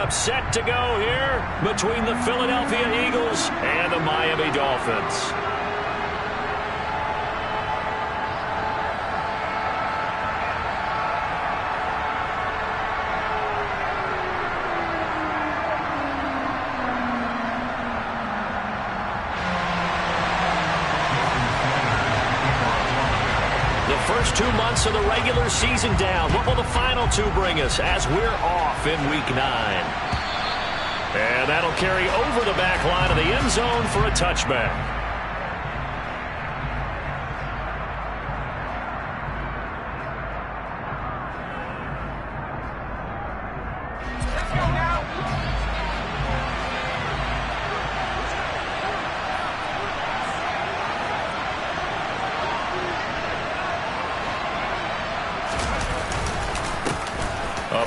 Set to go here between the Philadelphia Eagles and the Miami Dolphins. First 2 months of the regular season down. What will the final two bring us as we're off in Week 9? And that'll carry over the back line of the end zone for a touchback.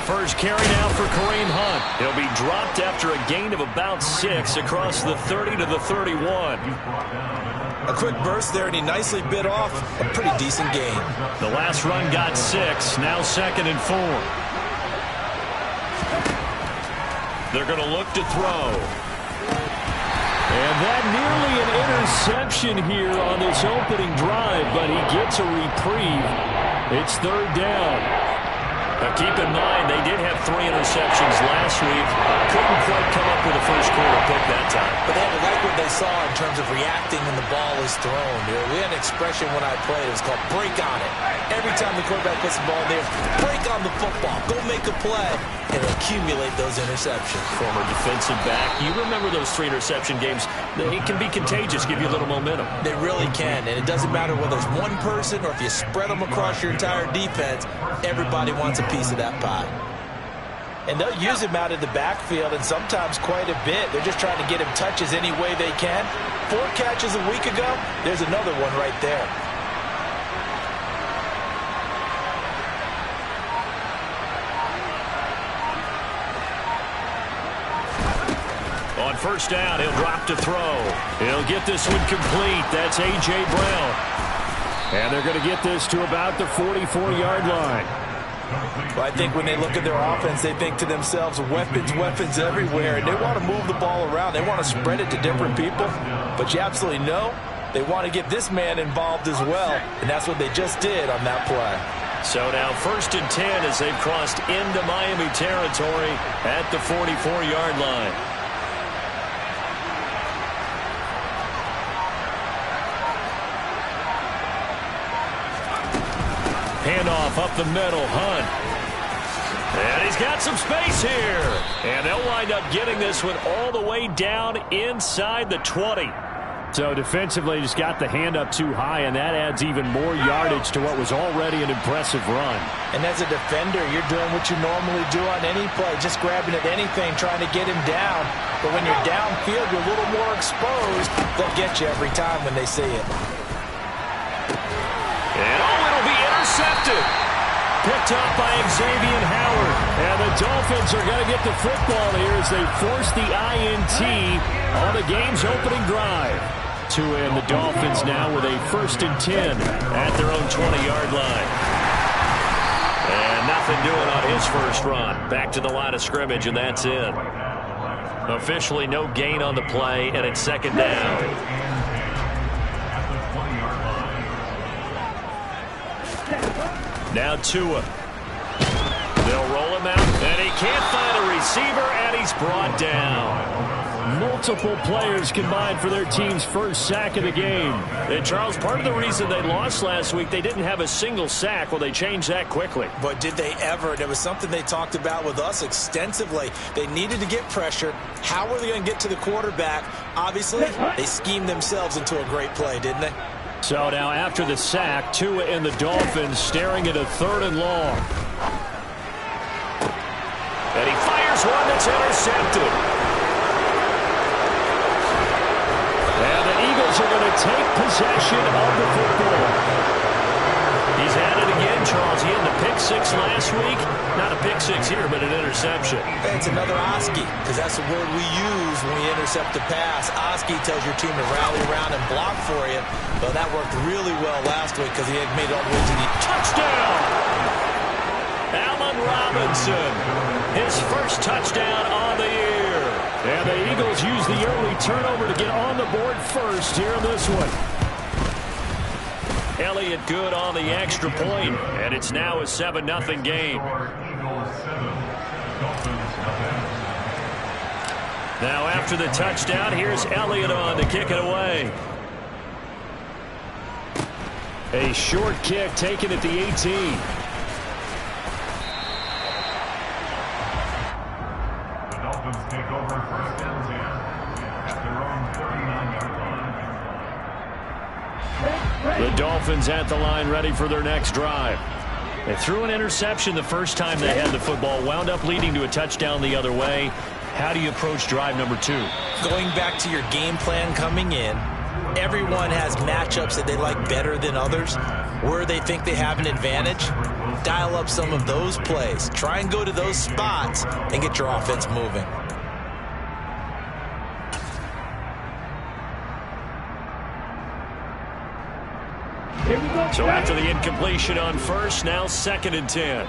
First carry now for Kareem Hunt. He'll be dropped after a gain of about 6 across the 30 to the 31. A quick burst there, and he nicely bit off a pretty decent gain. The last run got 6, now 2nd and 4. They're going to look to throw. And that nearly an interception here on this opening drive, but he gets a reprieve. It's 3rd down. Now keep in mind, they did have 3 interceptions last week. Couldn't quite come up with a first quarter pick that time. But they like what they saw in terms of reacting when the ball is thrown. We had an expression when I played. It was called break on it. Every time the quarterback puts the ball in there, break on the football. Go make a play and accumulate those interceptions. Former defensive back. You remember those 3 interception games. It can be contagious, give you a little momentum. They really can, and it doesn't matter whether it's one person or if you spread them across your entire defense, everybody wants a piece of that pie. And they'll use him out in the backfield, and sometimes quite a bit. They're just trying to get him touches any way they can. 4 catches a week ago, there's another one right there. On first down, he'll drop to throw. He'll get this one complete. That's A.J. Brown. And they're going to get this to about the 44-yard line. Well, I think when they look at their offense, they think to themselves, weapons, weapons everywhere. And they want to move the ball around. They want to spread it to different people. But you absolutely know they want to get this man involved as well. And that's what they just did on that play. So now 1st and 10 as they've crossed into Miami territory at the 44-yard line. Handoff up the middle, Hunt. And he's got some space here. And they'll wind up getting this one all the way down inside the 20. So defensively just got the hand up too high, and that adds even more yardage to what was already an impressive run. And as a defender, you're doing what you normally do on any play, just grabbing at anything, trying to get him down. But when you're downfield, you're a little more exposed. They'll get you every time when they see it. And it'll be intercepted. Picked up by Xavier Howard. And the Dolphins are going to get the football here as they force the INT on the game's opening drive. Tua and the Dolphins now with a 1st and 10 at their own 20-yard line. And nothing doing on his first run. Back to the line of scrimmage, and that's it. Officially no gain on the play, and it's 2nd down. Now Tua. They'll roll him out, and he can't find a receiver, and he's brought down. Multiple players combined for their team's first sack of the game. And Charles, part of the reason they lost last week, they didn't have a single sack. Well, they changed that quickly. But did they ever? And it was something they talked about with us extensively. They needed to get pressure. How were they going to get to the quarterback? Obviously, they schemed themselves into a great play, didn't they? So now after the sack, Tua and the Dolphins staring at a 3rd and long. And he fires one that's intercepted. And the Eagles are going to take possession of the football. He's at it again, Charles. He had the pick 6 last week. Not a pick 6 here, but an interception. It's another Oski, because that's the word we use when we intercept a pass. Oski tells your team to rally around and block for you. Well, that worked really well last week because he had made it all the way to the touchdown. Allen Robinson, his first touchdown on the year. And the Eagles use the early turnover to get on the board first here in this one. Elliott good on the extra point, and it's now a 7-0 game. Now after the touchdown, here's Elliott on to kick it away. A short kick taken at the 18. The Dolphins take over first and 10 at their own 39-yard line. The Dolphins at the line, ready for their next drive. They threw an interception the first time they had the football, wound up leading to a touchdown the other way. How do you approach drive number 2? Going back to your game plan coming in, everyone has matchups that they like better than others, where they think they have an advantage. Dial up some of those plays. Try and go to those spots and get your offense moving. So after the incompletion on first, now 2nd and 10.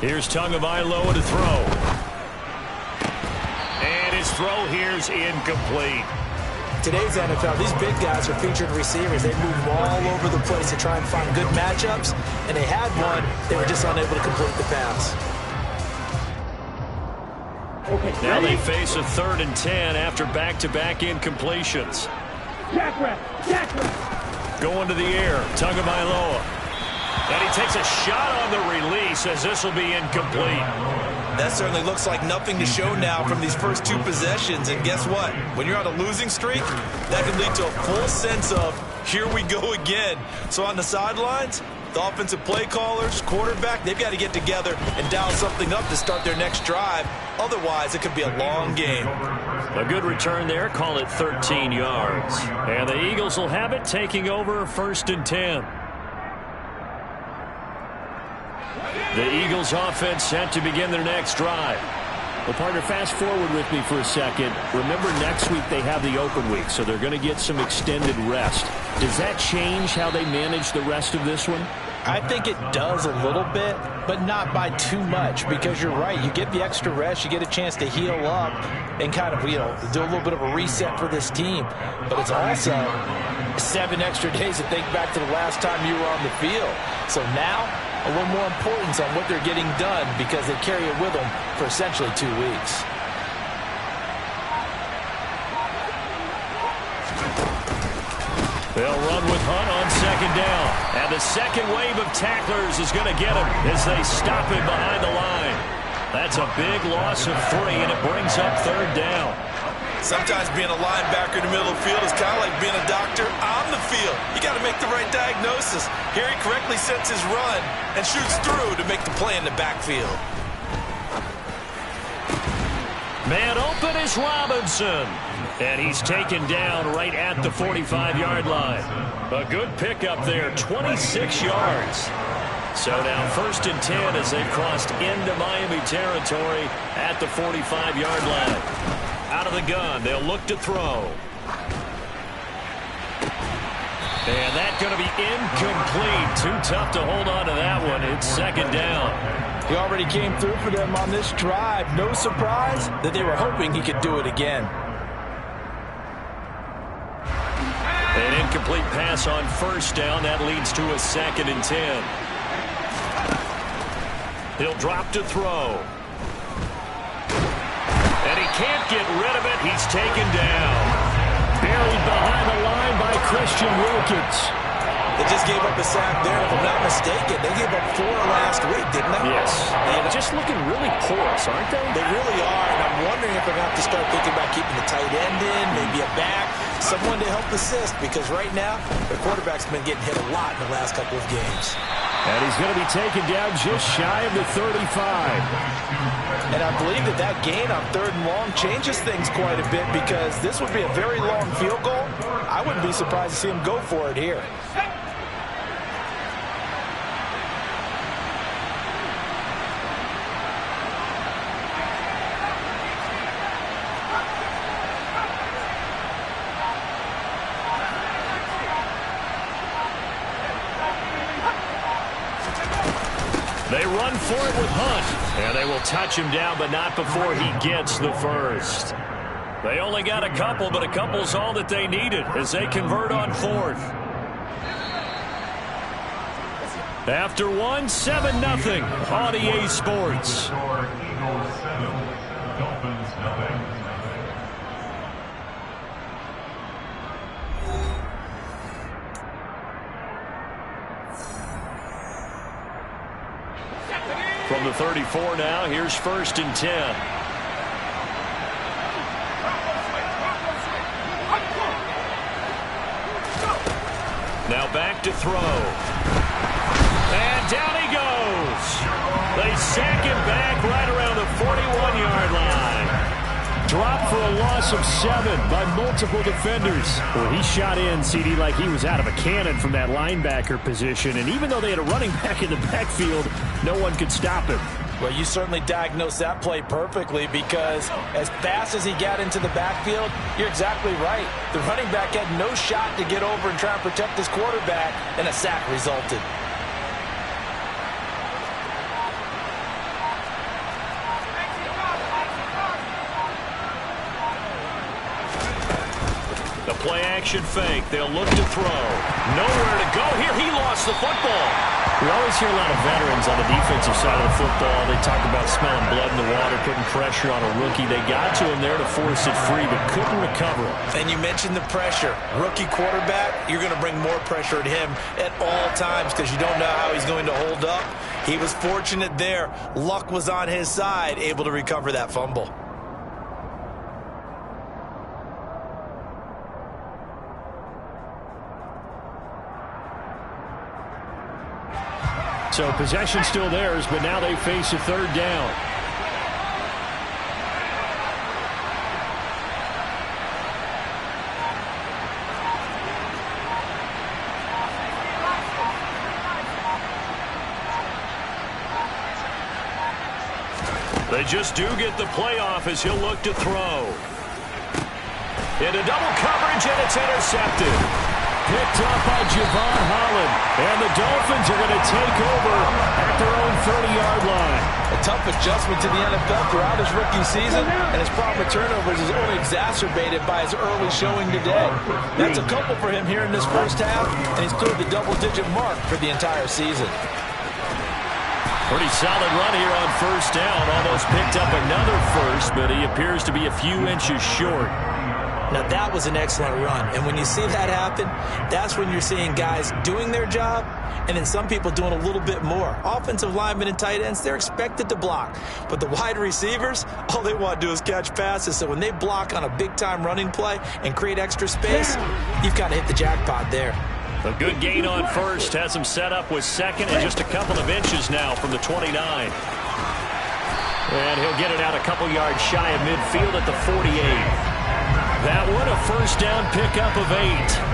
Here's Tagovailoa to throw. And his throw here's incomplete. Today's NFL, these big guys are featured receivers. They move all over the place to try and find good matchups, and they had one. They were just unable to complete the pass. Now they face a 3rd and 10 after back-to-back incompletions. Going to the air, Tagovailoa. And he takes a shot on the release as this will be incomplete. That certainly looks like nothing to show now from these first 2 possessions. And guess what? When you're on a losing streak, that can lead to a full sense of, here we go again. So on the sidelines, the offensive play callers, quarterback, they've got to get together and dial something up to start their next drive. Otherwise, it could be a long game. A good return there, call it 13 yards. And the Eagles will have it, taking over 1st and 10. The Eagles offense set to begin their next drive. Well, partner, fast forward with me for a second. Remember, next week they have the open week, so they're going to get some extended rest. Does that change how they manage the rest of this one? I think it does a little bit, but not by too much, because you're right. You get the extra rest, you get a chance to heal up and kind of, do a little bit of a reset for this team. But it's also 7 extra days to think back to the last time you were on the field. So now, a little more importance on what they're getting done because they carry it with them for essentially 2 weeks. They'll run with Hunt on 2nd down. And the second wave of tacklers is going to get him as they stop him behind the line. That's a big loss of 3, and it brings up 3rd down. Sometimes being a linebacker in the middle of the field is kind of like being a doctor on the field. You got to make the right diagnosis. Here he correctly sets his run and shoots through to make the play in the backfield. Man open is Robinson. And he's taken down right at the 45-yard line. A good pickup there, 26 yards. So now 1st and 10 as they've crossed into Miami territory at the 45-yard line. Out of the gun, they'll look to throw. And that's going to be incomplete. Too tough to hold on to that one. It's 2nd down. He already came through for them on this drive. No surprise that they were hoping he could do it again. An incomplete pass on 1st down. That leads to a 2nd and 10. He'll drop to throw. And he can't get rid of it. He's taken down. Buried behind the line by Christian Wilkins. They just gave up a sack there. If I'm not mistaken, they gave up 4 last week, didn't they? Yes. They're just looking really porous, aren't they? They really are, and I'm wondering if they're going to have to start thinking about keeping the tight end in, maybe a back, someone to help assist, because right now, their quarterback's been getting hit a lot in the last couple of games. And he's going to be taken down just shy of the 35. And I believe that gain on 3rd and long changes things quite a bit, because this would be a very long field goal. I wouldn't be surprised to see him go for it here. for it with Hunt. And they will touch him down, but not before he gets the first. They only got a couple, but a couple's all that they needed as they convert on 4th. After 1, 7-0 on EA Sports. Eagles 7, Dolphins 0. From the 34 now, here's 1st and 10. Now back to throw. And down he goes. They sack him back right around the 41-yard line. Dropped for a loss of 7 by multiple defenders. Well, he shot in, CD, like he was out of a cannon from that linebacker position. And even though they had a running back in the backfield, no one could stop him. Well, you certainly diagnosed that play perfectly because as fast as he got into the backfield, you're exactly right. The running back had no shot to get over and try and protect his quarterback, and a sack resulted. The play-action fake. They'll look to throw. Nowhere to go here. He lost the football. We always hear a lot of veterans on the defensive side of the football. They talk about smelling blood in the water, putting pressure on a rookie. They got to him there to force it free, but couldn't recover it. And you mentioned the pressure. Rookie quarterback, you're going to bring more pressure at him at all times because you don't know how he's going to hold up. He was fortunate there. Luck was on his side, able to recover that fumble. So possession still theirs, but now they face a 3rd down. They just do get the playoff as he'll look to throw. Into double coverage, and it's intercepted. Picked up by Javon Holland. And the Dolphins are going to take over at their own 30-yard line. A tough adjustment to the NFL throughout his rookie season, and his problem with turnovers is only exacerbated by his early showing today. That's a couple for him here in this first half, and he's cleared the double-digit mark for the entire season. Pretty solid run here on 1st down. Almost picked up another first, but he appears to be a few inches short. Now, that was an excellent run. And when you see that happen, that's when you're seeing guys doing their job and then some people doing a little bit more. Offensive linemen and tight ends, they're expected to block. But the wide receivers, all they want to do is catch passes. So when they block on a big-time running play and create extra space, you've got to hit the jackpot there. A good gain on 1st. Has him set up with 2nd and just a couple of inches now from the 29. And he'll get it out a couple yards shy of midfield at the 48. That one a 1st down pickup of 8.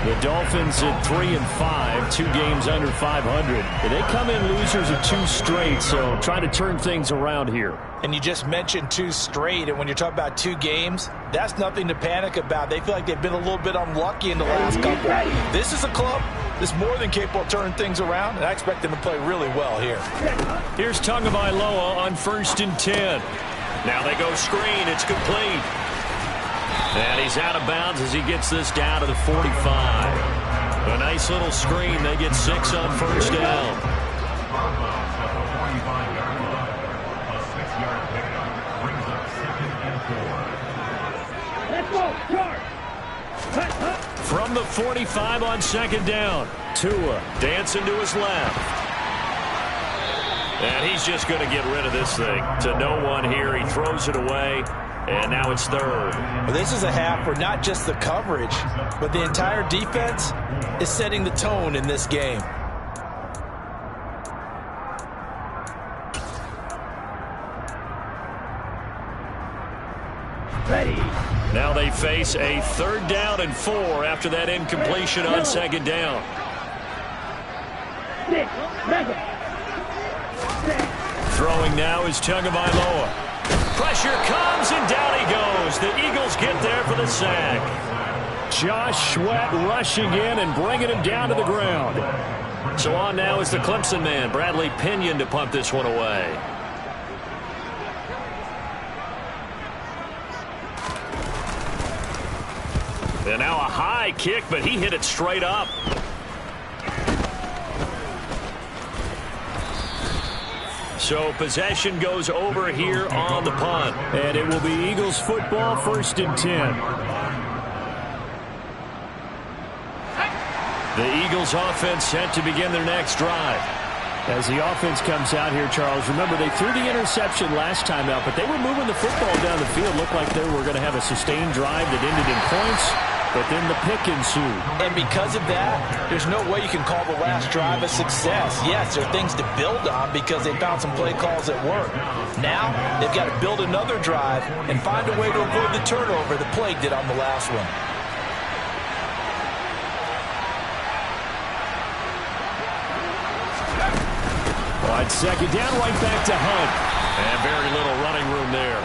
The Dolphins at 3-5, 2 games under 500. They come in losers of 2 straight, so trying to turn things around here. And you just mentioned 2 straight, and when you're talking about 2 games, that's nothing to panic about. They feel like they've been a little bit unlucky in the last couple. This is a club that's more than capable of turning things around, and I expect them to play really well here. Here's Tagovailoa on 1st and 10. Now they go screen. It's complete. And he's out of bounds as he gets this down to the 45. A nice little screen. They get 6 on 1st down. A 6-yard pickup brings up 2nd and 4. From the 45 on 2nd down. Tua dancing to his left. And he's just going to get rid of this thing to no one here. He throws it away. And now it's 3rd. Well, this is a half where not just the coverage, but the entire defense is setting the tone in this game. Ready. Now they face a 3rd down and 4 after that incompletion on 2nd down. Throwing now is Tagovailoa. Pressure comes, and down he goes. The Eagles get there for the sack. Josh Sweat rushing in and bringing him down to the ground. So on now is the Clemson man, Bradley Pinion, to punt this one away. And now a high kick, but he hit it straight up. So possession goes over here on the punt. And it will be Eagles football, 1st and 10. The Eagles offense set to begin their next drive. As the offense comes out here, Charles, remember they threw the interception last time out, but they were moving the football down the field. Looked like they were going to have a sustained drive that ended in points, but then the pick ensued. And because of that, there's no way you can call the last drive a success. Yes, there are things to build on because they found some play calls that work. Now, they've got to build another drive and find a way to avoid the turnover that plagued it on the last one. On 2nd down, right back to Hunt. And very little running room there.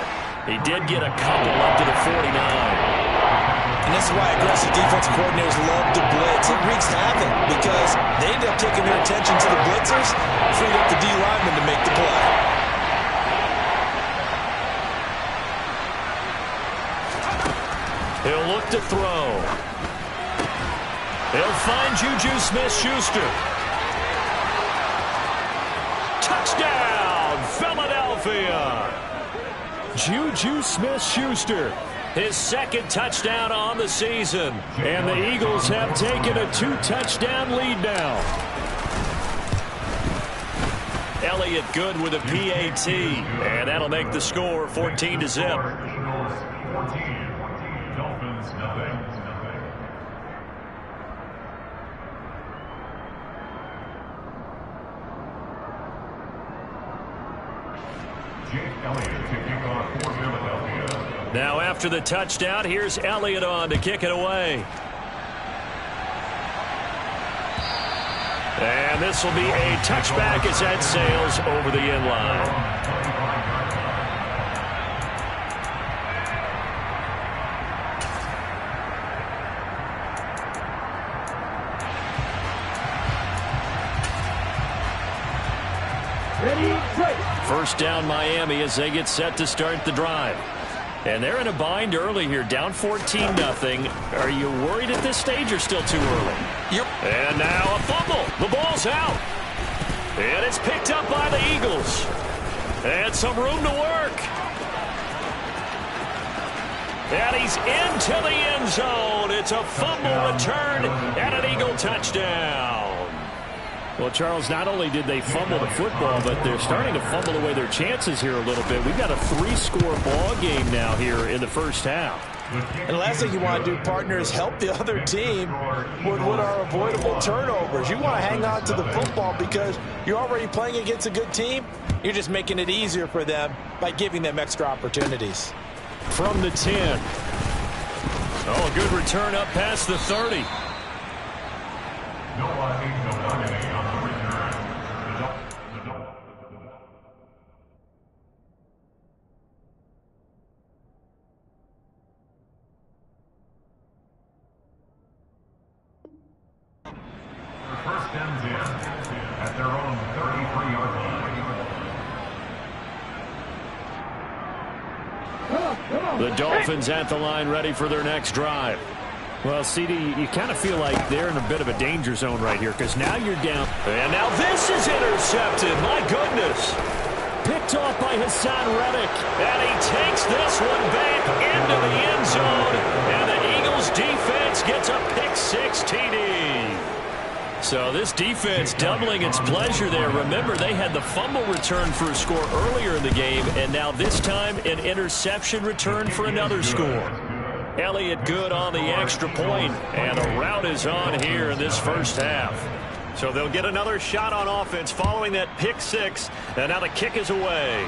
He did get a couple up to the 49. And this is why aggressive defensive coordinators love to blitz. It wreaks havoc because they end up taking their attention to the blitzers, freed up the D lineman to make the play. He'll look to throw. He'll find Juju Smith-Schuster. Touchdown, Philadelphia! Juju Smith-Schuster, his 2nd touchdown on the season. And the Eagles have taken a 2-touchdown lead now. Elliott good with a PAT. And that'll make the score 14-0. Dolphins, nothing. Now after the touchdown, here's Elliott on to kick it away. And this will be a touchback as that sails over the end line. First down Miami as they get set to start the drive. And they're in a bind early here, down 14-0. Are you worried at this stage or still too early? Yep. And now a fumble. The ball's out. And it's picked up by the Eagles. And some room to work. And he's into the end zone. It's a fumble return and an Eagle touchdown. Well, Charles, not only did they fumble the football, but they're starting to fumble away their chances here a little bit. We've got a 3-score ball game now here in the first half. And the last thing you want to do, partner, is help the other team with what are avoidable turnovers. You want to hang on to the football because you're already playing against a good team. You're just making it easier for them by giving them extra opportunities. From the 10. Oh, a good return up past the 30. No running on the return. First and 10 at their own 33-yard line. The Dolphins at the line ready for their next drive. Well, CD, you kind of feel like they're in a bit of a danger zone right here because now you're down. And now this is intercepted. My goodness. Picked off by Hassan Reddick. And he takes this one back into the end zone. And the Eagles defense gets a pick-6 TD. So this defense doubling its pleasure there. Remember, they had the fumble return for a score earlier in the game. And now this time an interception return for another score. Elliott good on the extra point, and the route is on here in this first half. So they'll get another shot on offense following that pick-6, and now the kick is away.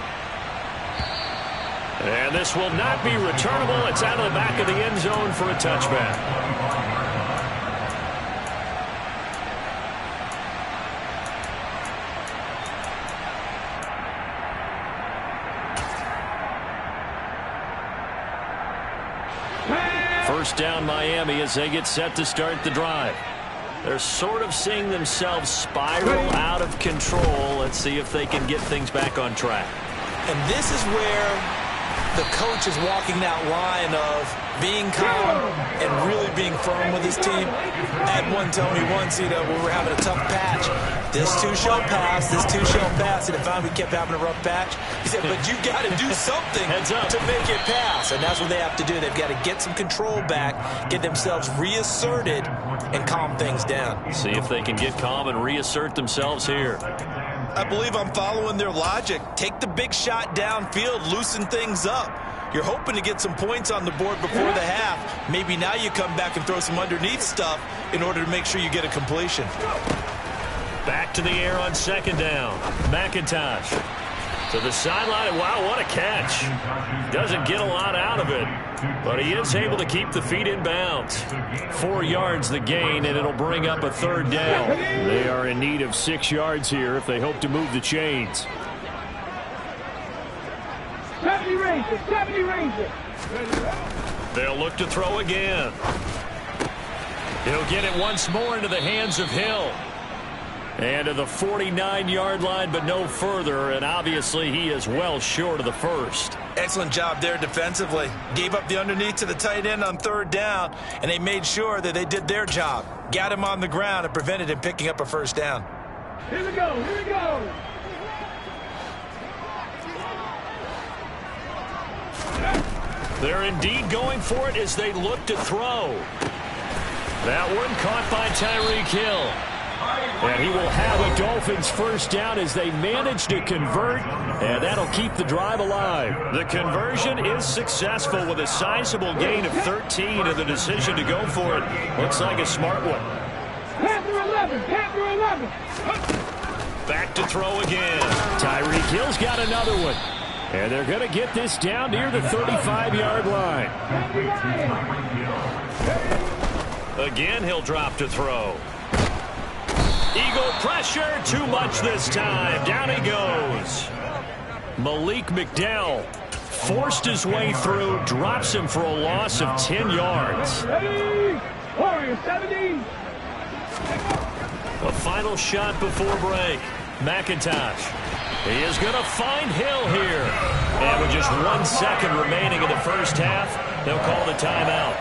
And this will not be returnable. It's out of the back of the end zone for a touchback. First down Miami as they get set to start the drive. They're sort of seeing themselves spiral out of control. Let's see if they can get things back on track. And this is where the coach is walking that line of being calm and really being firm with his team. I had one tell me once, you know, when we were having a tough patch, this too shall pass, this too shall pass. And if we kept having a rough patch, he said, but you got to do something to make it pass. And that's what they have to do. They've got to get some control back, get themselves reasserted, and calm things down. See if they can get calm and reassert themselves here. I believe I'm following their logic. Take the big shot downfield, loosen things up. You're hoping to get some points on the board before the half. Maybe now you come back and throw some underneath stuff in order to make sure you get a completion. Back to the air on second down. McIntosh to the sideline. Wow, what a catch. Doesn't get a lot out of it, but he is able to keep the feet in bounds. 4 yards the gain, and it'll bring up a third down. They are in need of 6 yards here if they hope to move the chains. 70 Rangers, 70 Rangers. They'll look to throw again. He'll get it once more into the hands of Hill. And to the 49-yard line, but no further, and obviously he is well short of the first. Excellent job there defensively. Gave up the underneath to the tight end on third down, and they made sure that they did their job. Got him on the ground and prevented him picking up a first down. Here we go, here we go. They're indeed going for it as they look to throw. That one caught by Tyreek Hill. And he will have a Dolphins first down as they manage to convert, and that'll keep the drive alive. The conversion is successful with a sizable gain of 13, and the decision to go for it looks like a smart one. Panther 11, Panther 11. Back to throw again. Tyreek Hill's got another one. And they're going to get this down near the 35-yard line. Again, he'll drop to throw. Eagle pressure, too much this time. Down he goes. Malik McDowell forced his way through, drops him for a loss of 10 yards. Warriors 70. A final shot before break. McIntosh. He is going to find Hill here. And with just 1 second remaining in the first half, they'll call the timeout.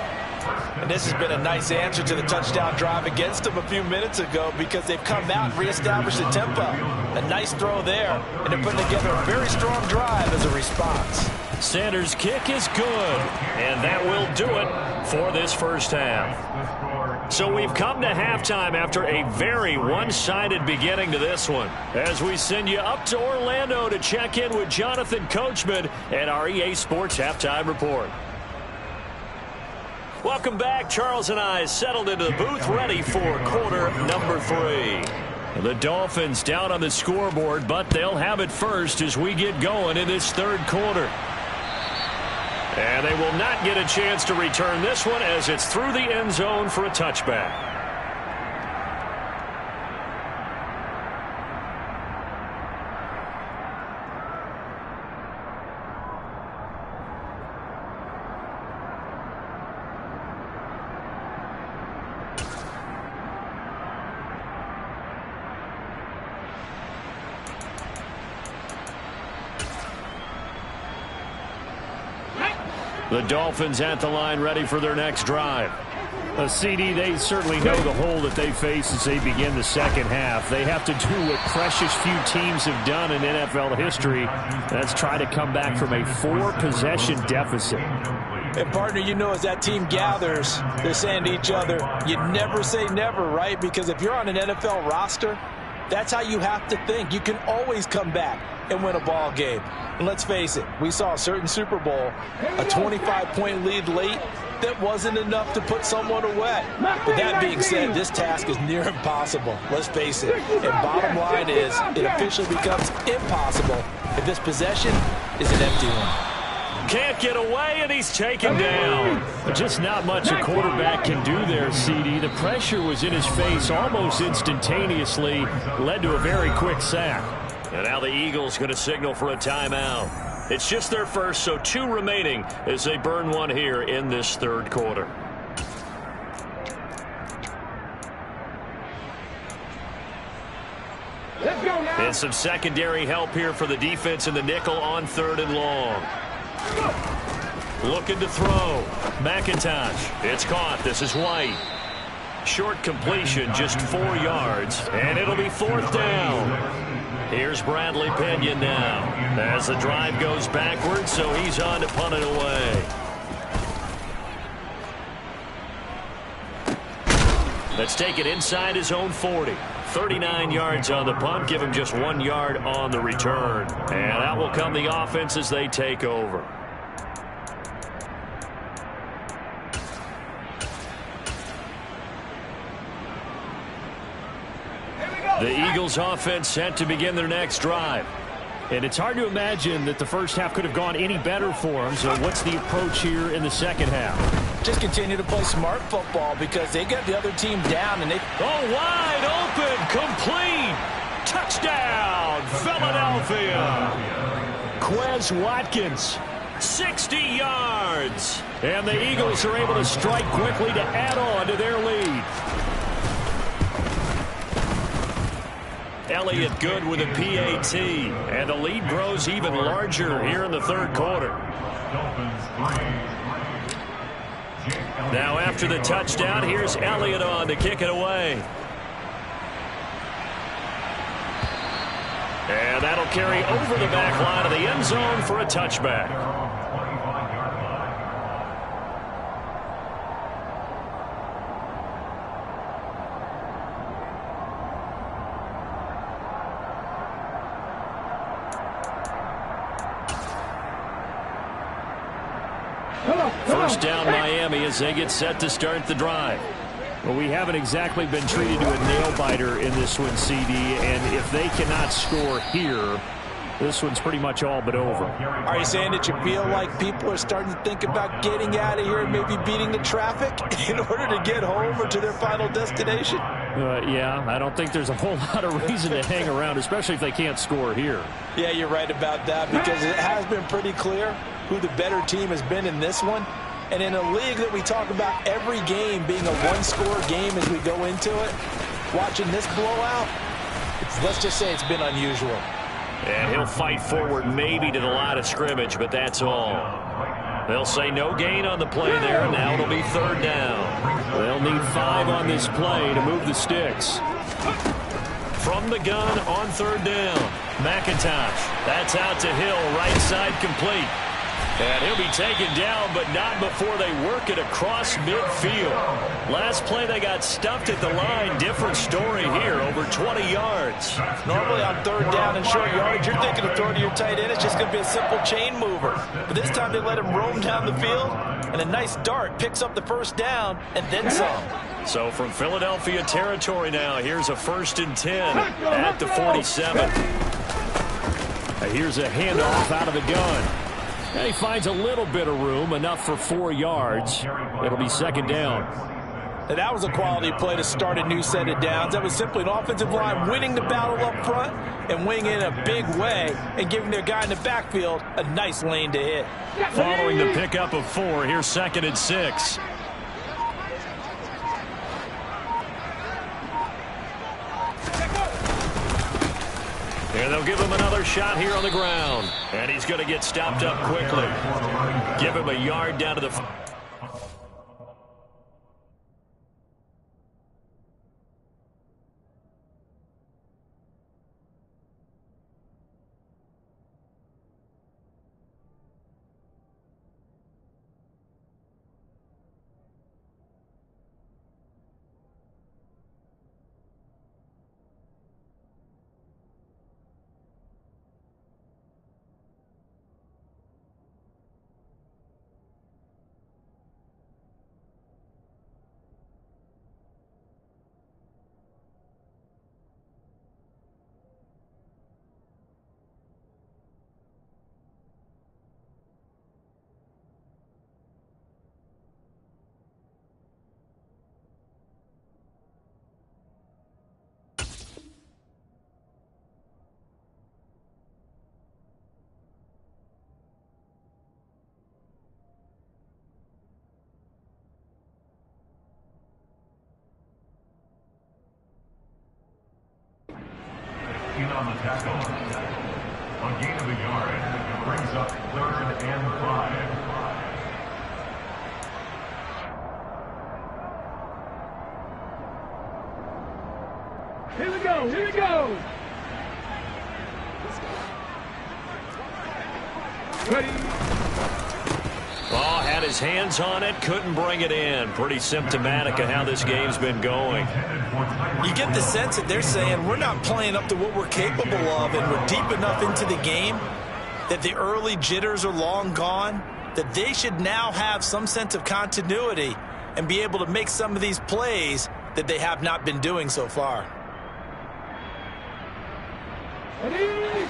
And this has been a nice answer to the touchdown drive against them a few minutes ago because they've come out and reestablished the tempo. A nice throw there, and they're putting together a very strong drive as a response. Sanders' kick is good, and that will do it for this first half. So we've come to halftime after a very one-sided beginning to this one. As we send you up to Orlando to check in with Jonathan Coachman and our EA Sports Halftime Report. Welcome back. Charles and I settled into the booth ready for quarter number 3. The Dolphins down on the scoreboard, but they'll have it first as we get going in this third quarter. And they will not get a chance to return this one as it's through the end zone for a touchback. The Dolphins at the line ready for their next drive. A CD, they certainly know the hole that they face as they begin the second half. They have to do what precious few teams have done in NFL history. That's try to come back from a 4-possession deficit. And, partner, you know as that team gathers, they're saying to each other, you never say never, right? Because if you're on an NFL roster, that's how you have to think. You can always come back and win a ball game. And let's face it, we saw a certain Super Bowl, a 25-point lead late that wasn't enough to put someone away. But that being said, this task is near impossible. Let's face it. And bottom line is, it officially becomes impossible if this possession is an empty one. Can't get away, and he's taken down. Just not much a quarterback can do there, CD. The pressure was in his face almost instantaneously, led to a very quick sack. And now the Eagles going to signal for a timeout. It's just their first, so 2 remaining as they burn one here in this third quarter. And some secondary help here for the defense in the nickel on 3rd and long. Looking to throw. McIntosh. It's caught. This is White. Short completion, just 4 yards. And it'll be 4th down. Here's Bradley Pinion now. As the drive goes backwards, so he's on to punt it away. Let's take it inside his own 40. 39 yards on the punt. Give him just 1 yard on the return. And out will come the offense as they take over. The Eagles offense set to begin their next drive. And it's hard to imagine that the first half could have gone any better for them. So what's the approach here in the second half? Just continue to play smart football because they got the other team down. And they wide open, complete. Touchdown, Philadelphia. Quez Watkins, 60 yards. And the Eagles are able to strike quickly to add on to their lead. Elliott good with a PAT, and the lead grows even larger here in the 3rd quarter. Now after the touchdown, here's Elliott on to kick it away. And that'll carry over the back line of the end zone for a touchback. First down Miami as they get set to start the drive. Well, we haven't exactly been treated to a nail-biter in this one, CD, and if they cannot score here, this one's pretty much all but over. Are you saying that you feel like people are starting to think about getting out of here and maybe beating the traffic in order to get home or to their final destination? Yeah, I don't think there's a whole lot of reason to hang around, especially if they can't score here. Yeah, you're right about that because it has been pretty clear who the better team has been in this one. And in a league that we talk about every game being a one-score game as we go into it, watching this blowout, let's just say it's been unusual. And he'll fight forward maybe to the line of scrimmage, but that's all. They'll say no gain on the play there, and now it'll be 3rd down. They'll need 5 on this play to move the sticks. From the gun on 3rd down, McIntosh. That's out to Hill, right side complete. And he'll be taken down, but not before they work it across midfield. Last play, they got stuffed at the line. Different story here, over 20 yards. Normally on 3rd down and short yardage, you're thinking of throwing to your tight end. It's just going to be a simple chain mover. But this time they let him roam down the field, and a nice dart picks up the 1st down and then some. So from Philadelphia territory now, here's a 1st and 10 at the 47. Here's a handoff out of the gun. And he finds a little bit of room, enough for 4 yards. It'll be 2nd down. And that was a quality play to start a new set of downs. That was simply an offensive line winning the battle up front and winning in a big way and giving their guy in the backfield a nice lane to hit. Following the pickup of 4, here's 2nd and 6. And they'll give him another shot here on the ground. And he's going to get stopped up quickly. Give him a yard down to the... tackle. A gain of a yard brings up 3rd and 5. Here we go, here we go. Ready. Oh, had his hands on it, couldn't bring it in. Pretty symptomatic of how this game's been going. You get the sense that they're saying we're not playing up to what we're capable of, and we're deep enough into the game that the early jitters are long gone, that they should now have some sense of continuity and be able to make some of these plays that they have not been doing so far. Ready.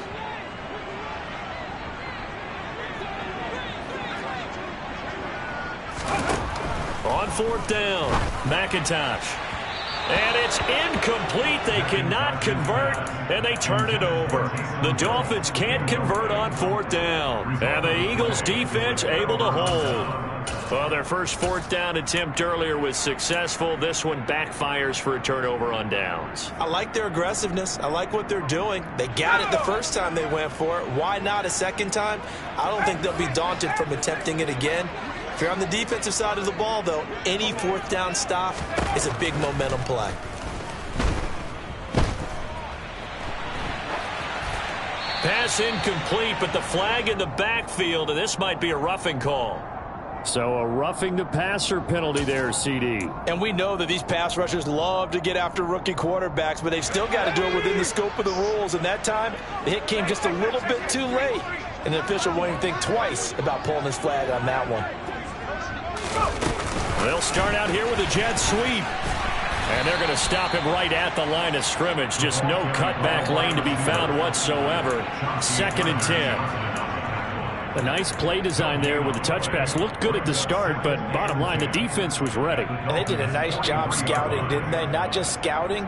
On 4th down, McIntosh. And it's incomplete. They cannot convert, and they turn it over. The Dolphins can't convert on 4th down. And the Eagles defense able to hold. Well, their first 4th down attempt earlier was successful. This one backfires for a turnover on downs. I like their aggressiveness. I like what they're doing. They got it the first time they went for it. Why not a second time? I don't think they'll be daunted from attempting it again. If you're on the defensive side of the ball, though, any 4th down stop is a big momentum play. Pass incomplete, but the flag in the backfield, and this might be a roughing call. So a roughing the passer penalty there, CD. And we know that these pass rushers love to get after rookie quarterbacks, but they've still got to do it within the scope of the rules. And that time, the hit came just a little bit too late. And the official won't even think twice about pulling his flag on that one. They'll start out here with a jet sweep. And they're going to stop him right at the line of scrimmage. Just no cutback lane to be found whatsoever. 2nd and 10. A nice play design there with the touch pass. Looked good at the start, but bottom line, the defense was ready. And they did a nice job scouting, didn't they? Not just scouting,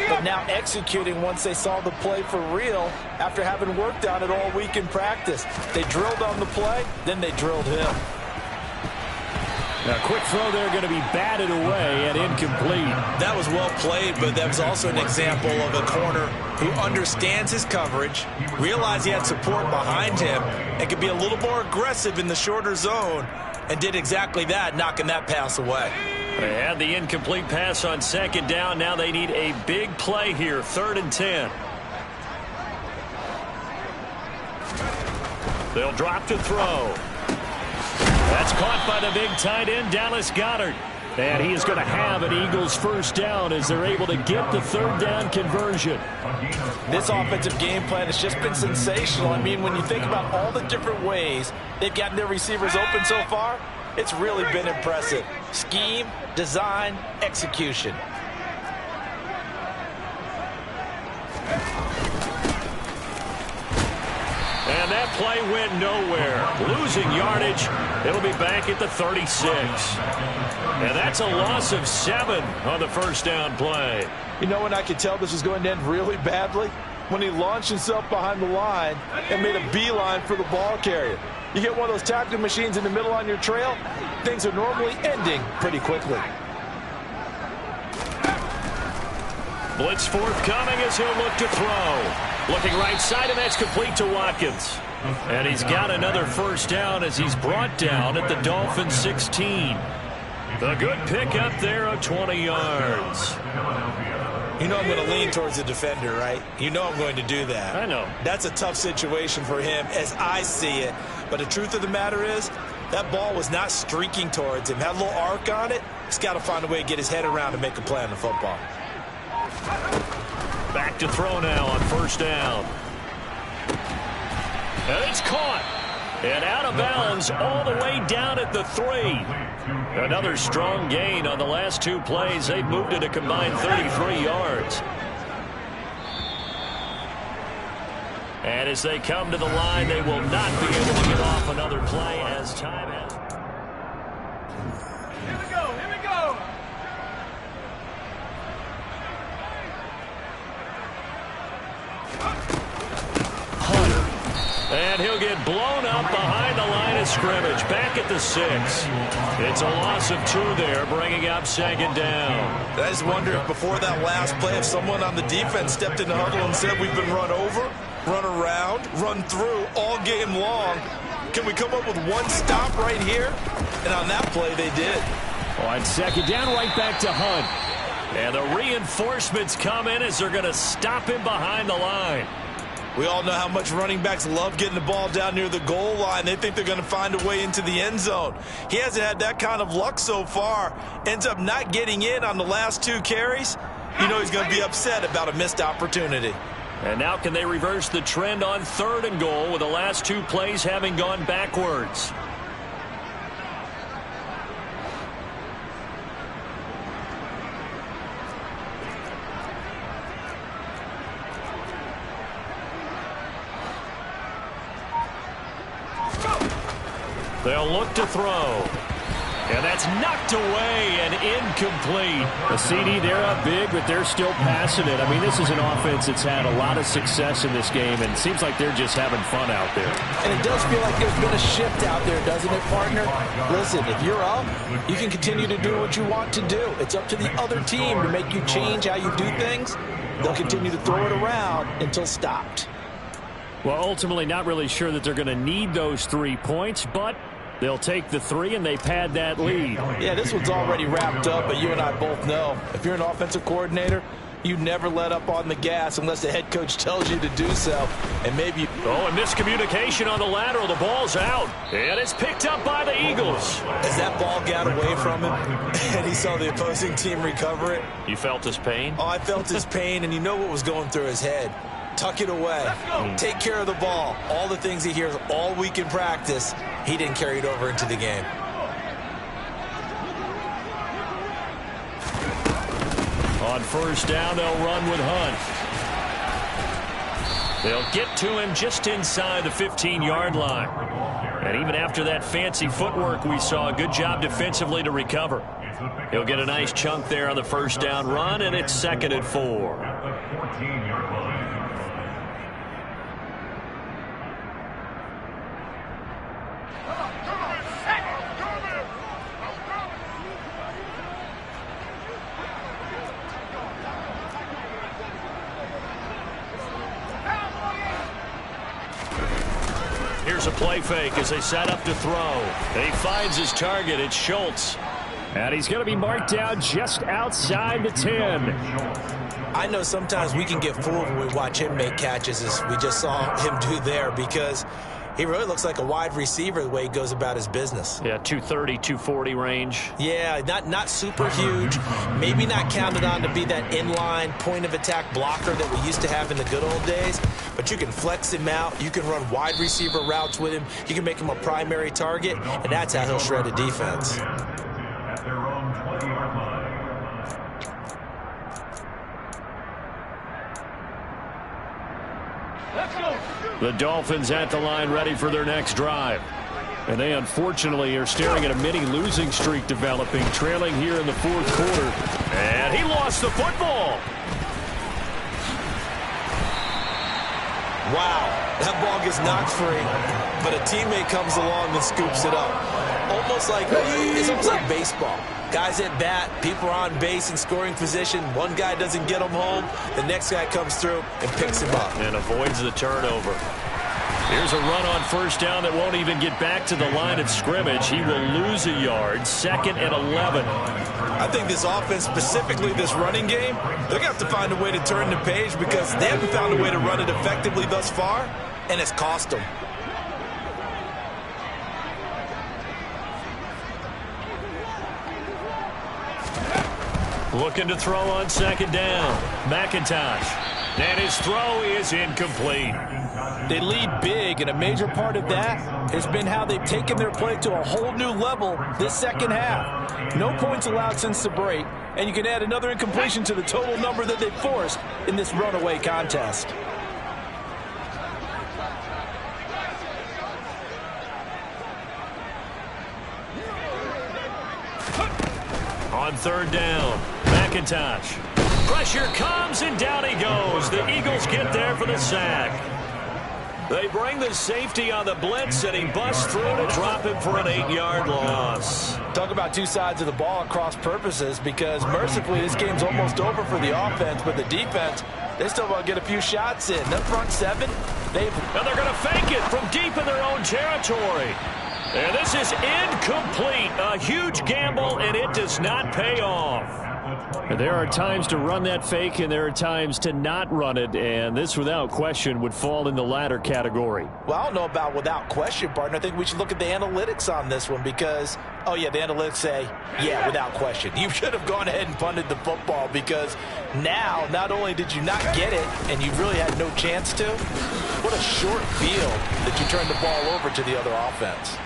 but now executing once they saw the play for real after having worked on it all week in practice. They drilled on the play, then they drilled him. Now, quick throw there going to be batted away and incomplete. That was well played, but that was also an example of a corner who understands his coverage, realized he had support behind him, and could be a little more aggressive in the shorter zone, and did exactly that, knocking that pass away. They had the incomplete pass on 2nd down. Now they need a big play here, 3rd and 10. They'll drop to throw. That's caught by the big tight end, Dallas Goedert. And he is going to have an Eagles first down as they're able to get the 3rd down conversion. This offensive game plan has just been sensational. I mean, when you think about all the different ways they've gotten their receivers open so far, it's really been impressive. Scheme, design, execution. And that play went nowhere. Losing yardage. It'll be back at the 36. And that's a loss of 7 on the first down play. You know when I could tell this was going to end really badly? When he launched himself behind the line and made a beeline for the ball carrier. You get one of those tackling machines in the middle on your trail, things are normally ending pretty quickly. Blitz forthcoming as he'll look to throw. Looking right side, and that's complete to Watkins. And he's got another first down as he's brought down at the Dolphins 16. The good pickup there of 20 yards. You know I'm going to lean towards the defender, right? You know I'm going to do that. I know. That's a tough situation for him as I see it. But the truth of the matter is, that ball was not streaking towards him. Had a little arc on it. He's got to find a way to get his head around and make a play on the football. Back to throw now on first down. And it's caught. And out of bounds all the way down at the 3. Another strong gain on the last 2 plays. They've moved it a combined 33 yards. And as they come to the line, they will not be able to get off another play as time has. Here we go, here we go. And he'll get blown up behind the line of of scrimmage, back at the 6. It's a loss of 2 there, bringing up 2nd down. I just wonder if before that last play, if someone on the defense stepped in the huddle and said we've been run over, run around, run through all game long. Can we come up with one stop right here? And on that play, they did. On 2nd down, right back to Hunt. And the reinforcements come in as they're going to stop him behind the line. We all know how much running backs love getting the ball down near the goal line. They think they're going to find a way into the end zone. He hasn't had that kind of luck so far. Ends up not getting in on the last 2 carries. You know he's going to be upset about a missed opportunity. And now can they reverse the trend on 3rd and goal with the last 2 plays having gone backwards? They'll look to throw. And that's knocked away and incomplete. The CD, they're up big, but they're still passing it. I mean, this is an offense that's had a lot of success in this game, and it seems like they're just having fun out there. And it does feel like there's been a shift out there, doesn't it, partner? Listen, if you're up, you can continue to do what you want to do. It's up to the other team to make you change how you do things. They'll continue to throw it around until stopped. Well, ultimately, not really sure that they're going to need those 3 points, but they'll take the 3 and they pad that lead. Yeah, this one's already wrapped up, but you and I both know if you're an offensive coordinator, you never let up on the gas unless the head coach tells you to do so. And maybe... Oh, and miscommunication on the lateral. The ball's out. And it's picked up by the Eagles. As that ball got away from him and he saw the opposing team recover it. You felt his pain? Oh, I felt his pain, and you know what was going through his head. Tuck it away. Take care of the ball. All the things he hears all week in practice, he didn't carry it over into the game. On 1st down, they'll run with Hunt. They'll get to him just inside the 15-yard line. And even after that fancy footwork we saw, a good job defensively to recover. He'll get a nice chunk there on the 1st down run, and it's 2nd and 4. Here's a play fake as they set up to throw. He finds his target. It's Schultz. And he's going to be marked down just outside the 10. I know sometimes we can get fooled when we watch him make catches, as we just saw him do there, because he really looks like a wide receiver the way he goes about his business. Yeah, 230, 240 range. Yeah, not super huge. Maybe not counted on to be that inline point-of-attack blocker that we used to have in the good old days. But you can flex him out. You can run wide receiver routes with him. You can make him a primary target, and that's how he'll shred a defense. At their own 20-yard line. Let's go. The Dolphins at the line ready for their next drive. And they unfortunately are staring at a mini losing streak developing, trailing here in the 4th quarter. And he lost the football. Wow, that ball gets knocked free, but a teammate comes along and scoops it up. It's almost like baseball. Guys at bat, people are on base in scoring position. One guy doesn't get him home. The next guy comes through and picks him up. And avoids the turnover. Here's a run on 1st down that won't even get back to the line of scrimmage. He will lose a yard. 2nd and 11. I think this offense, specifically this running game, they're going to have to find a way to turn the page because they haven't found a way to run it effectively thus far, and it's cost them. Looking to throw on 2nd down. McIntosh. And his throw is incomplete. They lead big, and a major part of that has been how they've taken their play to a whole new level this second half. No points allowed since the break, and you can add another incompletion to the total number that they forced in this runaway contest. On 3rd down, McIntosh. Pressure comes, and down he goes. The Eagles get there for the sack. They bring the safety on the blitz, and he busts through to drop him for an 8-yard loss. Talk about two sides of the ball at cross purposes, because mercifully this game's almost over for the offense, but the defense, they still want to get a few shots in. That front seven, and they're going to fake it from deep in their own territory. And this is incomplete. A huge gamble, and it does not pay off. There are times to run that fake, and there are times to not run it, and this, without question, would fall in the latter category. Well, I don't know about without question, partner. I think we should look at the analytics on this one because, oh, yeah, the analytics say, yeah, without question. You should have gone ahead and punted the football because now not only did you not get it and you really had no chance to, what a short field that you turned the ball over to the other offense.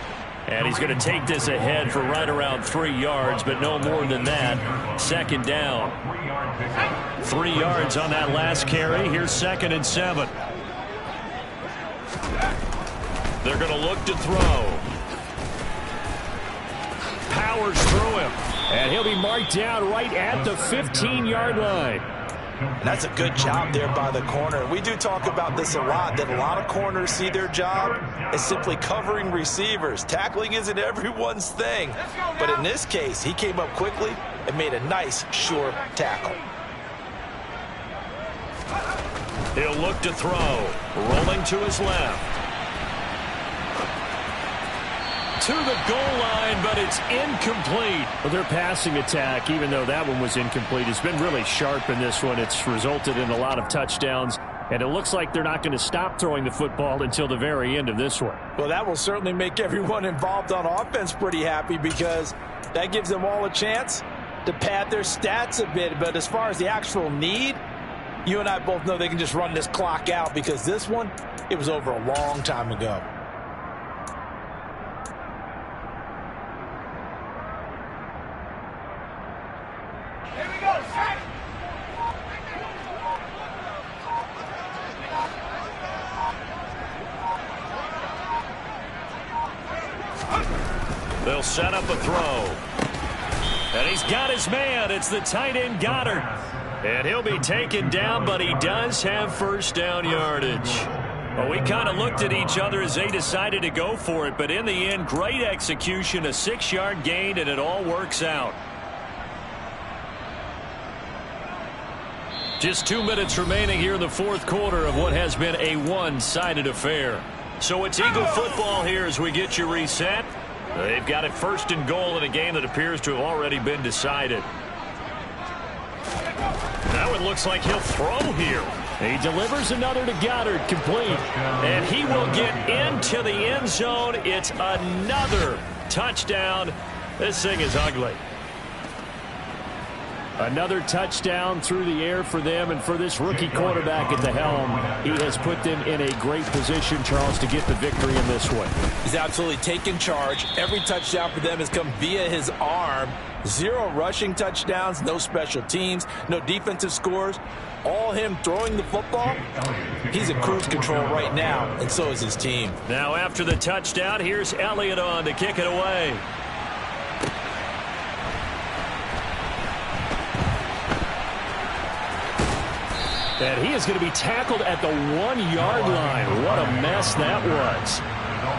And he's going to take this ahead for right around 3 yards, but no more than that. Second down. 3 yards on that last carry. Here's 2nd and 7. They're going to look to throw. Powers through him. And he'll be marked down right at the 15-yard line. And that's a good job there by the corner. We do talk about this a lot, that a lot of corners see their job as simply covering receivers. Tackling isn't everyone's thing. But in this case, he came up quickly and made a nice, sure tackle. He'll look to throw. Rolling to his left. To the goal line, but it's incomplete. Well, their passing attack, even though that one was incomplete, has been really sharp in this one. It's resulted in a lot of touchdowns, and it looks like they're not going to stop throwing the football until the very end of this one. Well, that will certainly make everyone involved on offense pretty happy because that gives them all a chance to pad their stats a bit. But as far as the actual need, you and I both know they can just run this clock out because this one, it was over a long time ago. They'll set up a throw. And he's got his man. It's the tight end Goddard. And he'll be taken down, but he does have first down yardage. Well, we kind of looked at each other as they decided to go for it, but in the end, great execution, a 6-yard gain, and it all works out. Just 2 minutes remaining here in the fourth quarter of what has been a one-sided affair. So it's Eagle football here as we get you reset. They've got it 1st and goal in a game that appears to have already been decided. Now it looks like he'll throw here. He delivers another to Goddard, complete. And he will get into the end zone. It's another touchdown. This thing is ugly. Another touchdown through the air for them, and for this rookie quarterback at the helm, he has put them in a great position, Charles, to get the victory in this one. He's absolutely taken charge. Every touchdown for them has come via his arm. 0 rushing touchdowns, no special teams, no defensive scores. All him throwing the football. He's in cruise control right now, and so is his team. Now after the touchdown, here's Elliott on to kick it away. And he is going to be tackled at the 1-yard line. What a mess that was.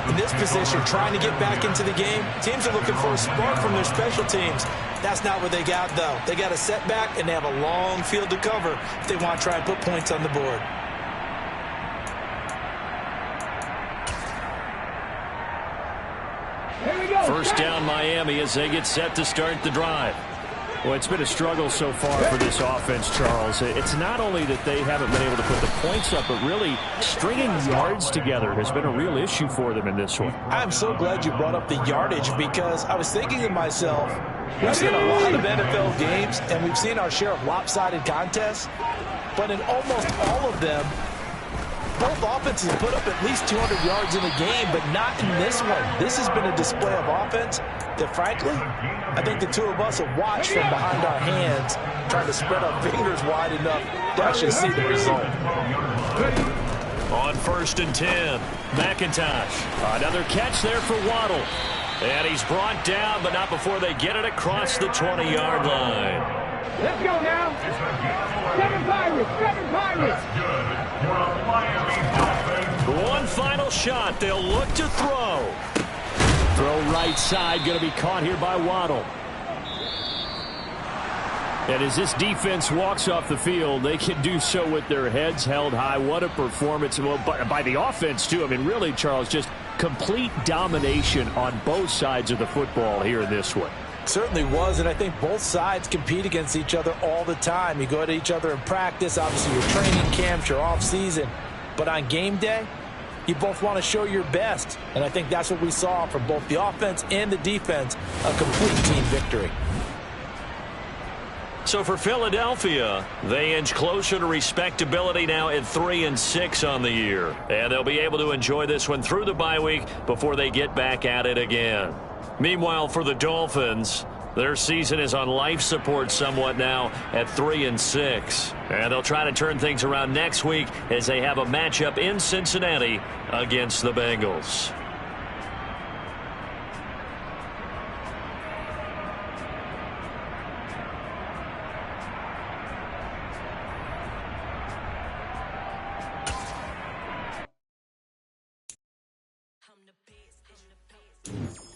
In this position, trying to get back into the game, teams are looking for a spark from their special teams. That's not what they got, though. They got a setback, and they have a long field to cover if they want to try and put points on the board. First down Miami as they get set to start the drive. Well, it's been a struggle so far for this offense, Charles. It's not only that they haven't been able to put the points up, but really stringing yards together has been a real issue for them in this one. I'm so glad you brought up the yardage because I was thinking to myself, we've seen a lot of NFL games, and we've seen our share of lopsided contests, but in almost all of them, both offenses put up at least 200 yards in a game, but not in this one. This has been a display of offense that, frankly, I think the two of us have watched from behind our hands, trying to spread our fingers wide enough to actually see the result. On 1st and 10, McIntosh. Another catch there for Waddle. And he's brought down, but not before they get it across the 20-yard line. Let's go now. 7 Pirates, 7 Pirates. That's good for a Miami Dolphins One final shot. They'll look to throw. Throw right side, going to be caught here by Waddle. And as this defense walks off the field, they can do so with their heads held high. What a performance by the offense, too. I mean, really, Charles, just complete domination on both sides of the football here in this one. Certainly was, and I think both sides compete against each other all the time. You go at each other in practice, obviously your training camps, your off-season. But on game day, you both want to show your best. And I think that's what we saw from both the offense and the defense, a complete team victory. So for Philadelphia, they inch closer to respectability now at 3-6 on the year. And they'll be able to enjoy this one through the bye week before they get back at it again. Meanwhile, for the Dolphins, their season is on life support somewhat now at 3-6. And they'll try to turn things around next week as they have a matchup in Cincinnati against the Bengals. I'm the best.